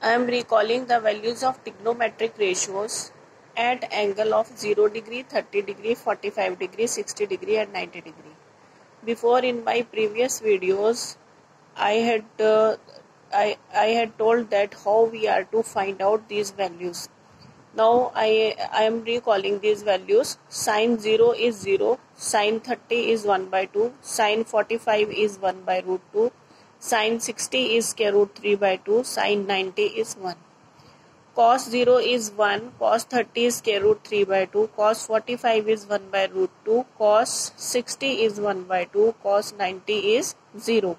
I am recalling the values of trigonometric ratios at angle of 0 degree, 30 degree, 45 degree, 60 degree and 90 degree. Before, in my previous videos, I had told that how we are to find out these values. Now I am recalling these values. Sin 0 is 0, sin 30 is 1 by 2, sin 45 is 1 by root 2, sin 60 is square root 3 by 2, sin 90 is 1. Cos 0 is 1, cos 30 is square root 3 by 2, cos 45 is 1 by root 2, cos 60 is 1 by 2, cos 90 is 0.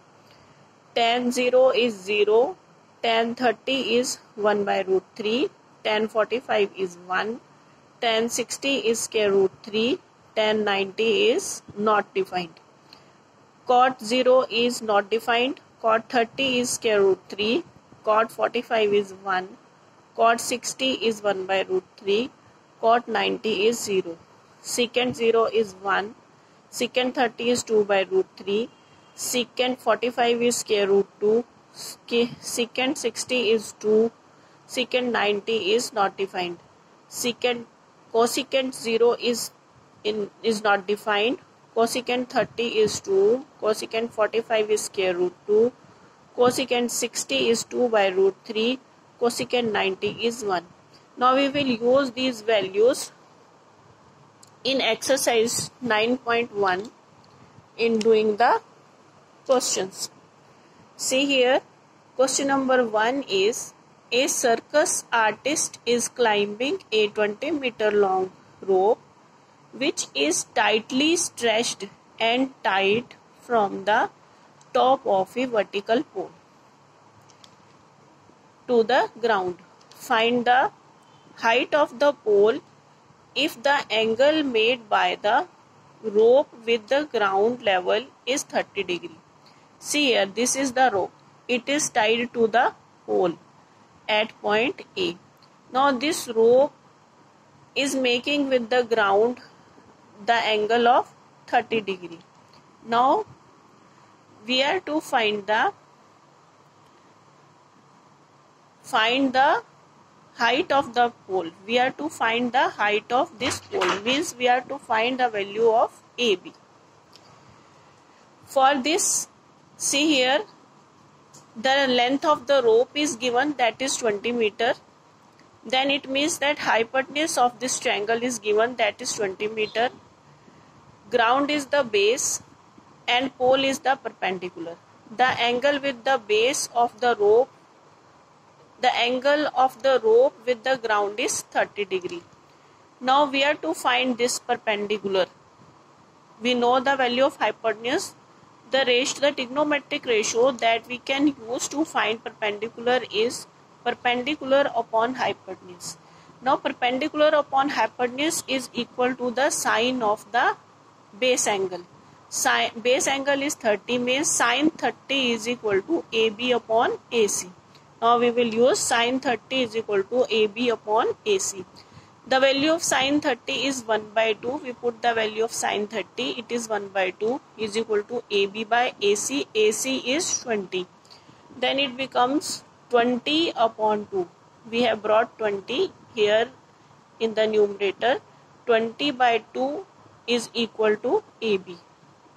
Tan 0 is 0, tan 30 is 1 by root 3, tan 45 is 1, tan 60 is square root 3, tan 90 is not defined. Cot 0 is not defined, cot 30 is square root 3, cot 45 is 1, cot 60 is 1 by root 3, cot 90 is 0. Secant 0 is 1, secant 30 is 2 by root 3, secant 45 is square root 2, secant 60 is 2, secant 90 is not defined. Cosecant 0 is not defined, cosecant 30 is 2, cosecant 45 is square root 2, cosecant 60 is 2 by root 3, cosecant 90 is 1. Now we will use these values in exercise 9.1 in doing the questions. See here, question number 1 is, a circus artist is climbing a 20-meter long rope which is tightly stretched and tied from the top of a vertical pole to the ground. Find the height of the pole if the angle made by the rope with the ground level is 30 degree. See here, this is the rope. It is tied to the pole at point A. Now this rope is making with the ground the angle of 30 degree. Now we are to find the height of the pole. We are to find the height of this pole, means we are to find the value of AB. For this, see here, the length of the rope is given, that is 20 meter. Then it means that hypotenuse of this triangle is given, that is 20 meter. Ground is the base and pole is the perpendicular. The angle with the base of the rope, the angle of the rope with the ground is 30 degree. Now we are to find this perpendicular. We know the value of hypotenuse. The trigonometric ratio that we can use to find perpendicular is perpendicular upon hypotenuse. Now perpendicular upon hypotenuse is equal to the sine of the base angle. Base angle is 30, means sine 30 is equal to AB upon AC. Now we will use sine 30 is equal to AB upon AC. The value of sine 30 is 1 by 2. We put the value of sine 30. It is 1 by 2 is equal to AB by AC. AC is 20. Then it becomes 20 upon 2. We have brought 20 here in the numerator. 20 by 2 is equal to AB.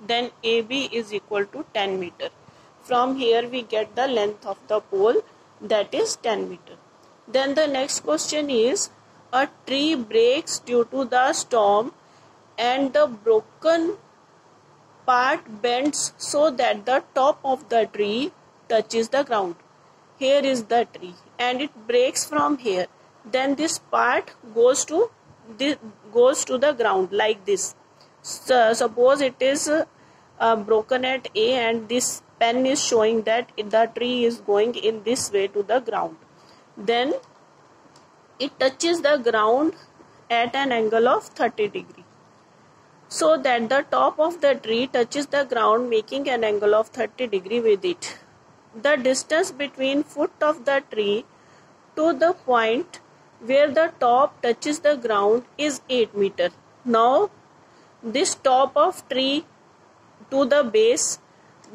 Then AB is equal to 10 meter. From here we get the length of the pole, that is 10 meter. Then the next question is, a tree breaks due to the storm and the broken part bends so that the top of the tree touches the ground. Here is the tree and it breaks from here. Then this part goes to the ground like this. So suppose it is broken at A and this pen is showing that the tree is going in this way to the ground. Then it touches the ground at an angle of 30 degree. So that the top of the tree touches the ground, making an angle of 30 degree with it. The distance between foot of the tree to the point where the top touches the ground is 8 meter. Now this top of tree to the base,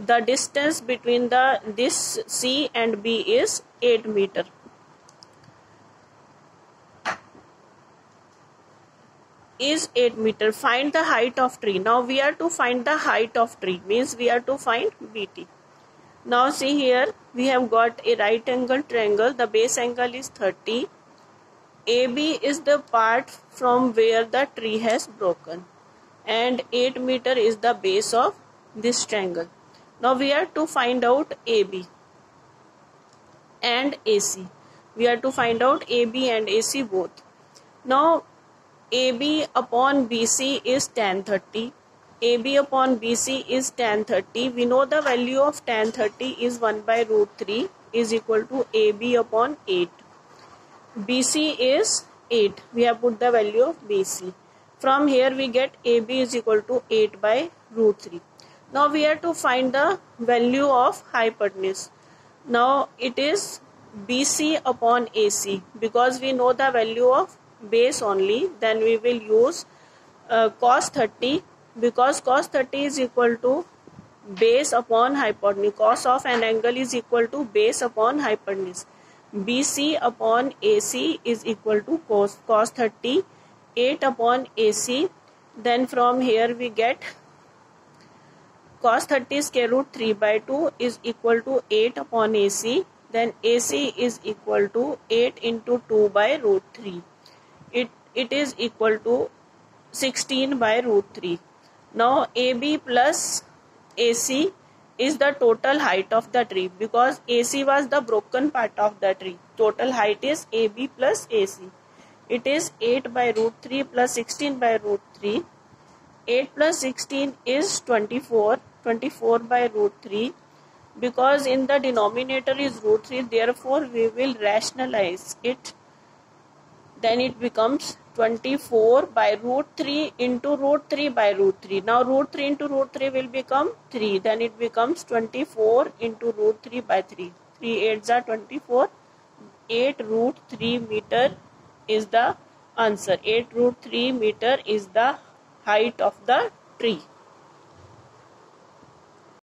the distance between this C and B is 8 meter. is 8 meter. Find the height of tree. Now we are to find the height of tree, means we are to find BT. Now see here, we have got a right angle triangle. The base angle is 30. AB is the part from where the tree has broken, and 8 meter is the base of this triangle. Now we are to find out AB and AC. We are to find out AB and AC both. Now AB upon BC is tan 30. AB upon BC is tan 30. We know the value of tan 30 is 1 by root 3 is equal to AB upon 8. BC is 8. We have put the value of BC. From here we get AB is equal to 8 by root 3. Now we have to find the value of hypotenuse. Now it is BC upon AC. Because we know the value of base only, then we will use cos 30, because cos 30 is equal to base upon hypotenuse. Cos of an angle is equal to base upon hypotenuse. BC upon AC is equal to cos 30, 8 upon AC. Then from here we get cos 30 square root 3 by 2 is equal to 8 upon AC. Then AC is equal to 8 into 2 by root 3. It is equal to 16 by root 3. Now AB plus AC is the total height of the tree, because AC was the broken part of the tree. Total height is AB plus AC. It is 8 by root 3 plus 16 by root 3. 8 plus 16 is 24. 24 by root 3. Because in the denominator is root 3, therefore we will rationalize it. Then it becomes 24 by root 3 into root 3 by root 3. Now root 3 into root 3 will become 3. Then it becomes 24 into root 3 by 3. 3 8s are 24. 8 root 3 meter is the answer. 8 root 3 meter is the height of the tree.